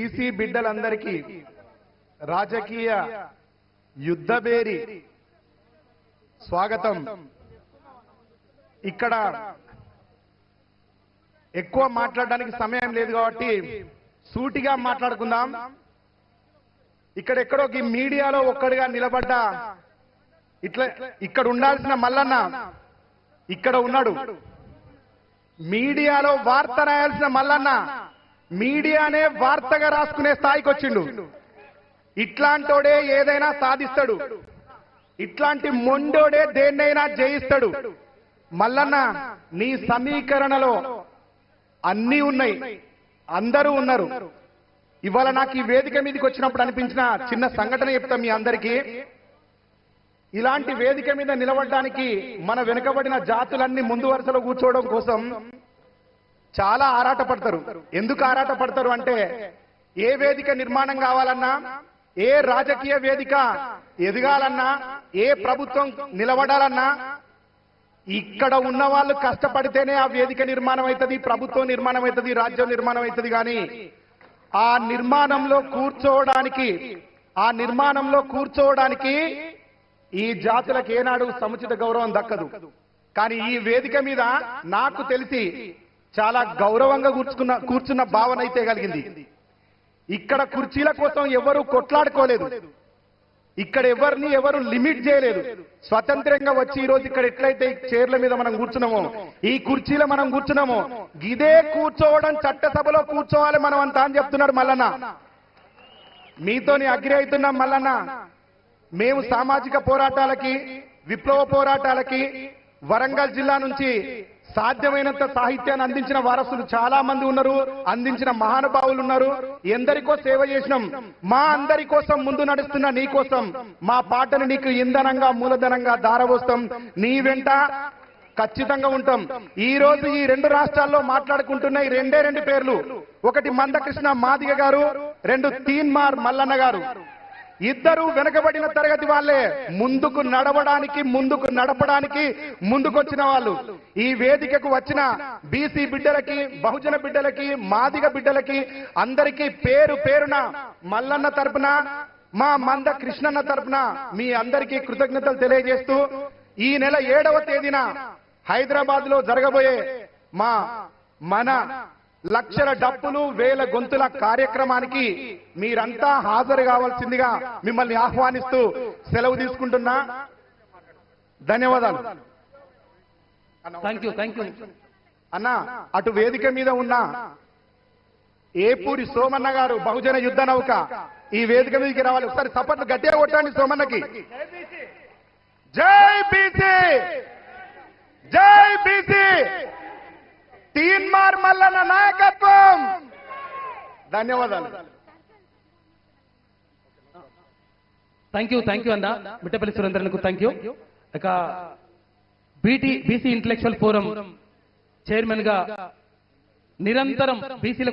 BC బిడ్డలందరికీ రాజకీయ యుద్ధబేరి స్వాగతం. ఇక్కడ ఎక్కువ మాట్లాడడానికి సమయం లేదు కాబట్టి సూటిగా మాట్లాడుకుందాం. ఇక్కడెక్కడో ఈ మీడియాలో ఒక్కడిగా నిలబడ్డ ఇక్కడ ఉండాల్సిన మల్లన్న ఇక్కడ ఉన్నాడు. మీడియాలో వార్త రాయాల్సిన మల్లన్న మీడియానే వార్తగా రాసుకునే స్థాయికి వచ్చిండు. ఇట్లాంటోడే ఏదైనా సాధిస్తాడు, ఇట్లాంటి మొండోడే దేన్నైనా జయిస్తాడు. మల్లన్న నీ సమీకరణలో అన్నీ ఉన్నాయి, అందరూ ఉన్నారు. ఇవాళ నాకు ఈ వేదిక మీదకి వచ్చినప్పుడు అనిపించిన చిన్న సంఘటన చెప్తా మీ అందరికీ. ఇలాంటి వేదిక మీద నిలబడడానికి మన వెనుకబడిన జాతులన్నీ ముందు వరుసలో కూర్చోవడం కోసం చాలా ఆరాటపడతారు. ఎందుకు ఆరాటపడతారు అంటే ఏ వేదిక నిర్మాణం కావాలన్నా, ఏ రాజకీయ వేదిక ఎదగాలన్నా, ఏ ప్రభుత్వం నిలబడాలన్నా ఇక్కడ ఉన్న వాళ్ళు కష్టపడితేనే ఆ వేదిక నిర్మాణం అవుతుంది, ప్రభుత్వం నిర్మాణం అవుతుంది, రాజ్యం నిర్మాణం అవుతుంది. కానీ ఆ నిర్మాణంలో కూర్చోవడానికి ఈ జాతులకు ఏనాడు సముచిత గౌరవం దక్కదు. కానీ ఈ వేదిక మీద నాకు తెలిసి చాలా గౌరవంగా కూర్చున్న భావన అయితే కలిగింది. ఇక్కడ కుర్చీల కోసం ఎవరు కొట్లాడుకోలేదు, ఇక్కడ ఎవరు లిమిట్ చేయలేదు. స్వతంత్రంగా వచ్చి ఈ రోజు ఇక్కడ ఎట్లయితే చైర్ల మీద మనం కూర్చున్నామో, ఈ కుర్చీలో మనం కూర్చున్నామో, ఇదే కూర్చోవడం చట్టసభలో కూర్చోవాలి మనం అంతా అని చెప్తున్నాడు మల్లన్న. మీతోని అగ్రి అవుతున్నాం మల్లన్న. మేము సామాజిక పోరాటాలకి, విప్లవ పోరాటాలకి వరంగల్ జిల్లా నుంచి సాధ్యమైనంత సాహిత్యాన్ని అందించిన వారసులు చాలా మంది ఉన్నారు, అందించిన మహానుభావులు ఉన్నారు. ఎందరికో సేవ చేసినాం. మా అందరి కోసం ముందు నడుస్తున్న నీ కోసం మా పాటను నీకు ఇంధనంగా, మూలధనంగా దారవోస్తాం. నీ వెంట ఖచ్చితంగా ఉంటాం. ఈ రోజు ఈ రెండు రాష్ట్రాల్లో మాట్లాడుకుంటున్న ఈ రెండు పేర్లు, ఒకటి మందకృష్ణ మాదిగ గారు, రెండు తీన్మార్ మల్లన్న గారు. ఇద్దరు వెనకబడిన తరగతి వాళ్ళే, ముందుకు నడపడానికి ముందుకొచ్చిన వాళ్ళు. ఈ వేదికకు వచ్చిన బీసీ బిడ్డలకి, బహుజన బిడ్డలకి, మాదిగ బిడ్డలకి అందరికీ పేరు పేరున మల్లన్న తరపున, మా మంద కృష్ణన్న తరపున మీ అందరికీ కృతజ్ఞతలు తెలియజేస్తూ, ఈ నెల 7వ తేదీన హైదరాబాద్ లో జరగబోయే మన లక్షల డప్పులు, వేల గొంతుల కార్యక్రమానికి మీరంతా హాజరు కావాల్సిందిగా మిమ్మల్ని ఆహ్వానిస్తూ సెలవు తీసుకుంటున్నా. ధన్యవాదాలు. థ్యాంక్ యూ అన్న, అటు వేదిక మీద ఉన్న ఏపూరి సోమన్న గారు, బహుజన యుద్ధ నౌక, ఈ వేదిక మీదకి రావాలి. ఒకసారి సపట్లు గట్టిగా కొట్టండి సోమన్నకి. జై బీసీ, జై బీసీ, తీన్మార్ మల్లన్న నాయకత్వం. ధన్యవాదాలు. థ్యాంక్ యూ అన్న మిట్టపల్లి సురేంద్రన్కు థ్యాంక్ యూ. ఇక బీసీ ఇంటలెక్చువల్ ఫోరం చైర్మన్ గా నిరంతరం బీసీల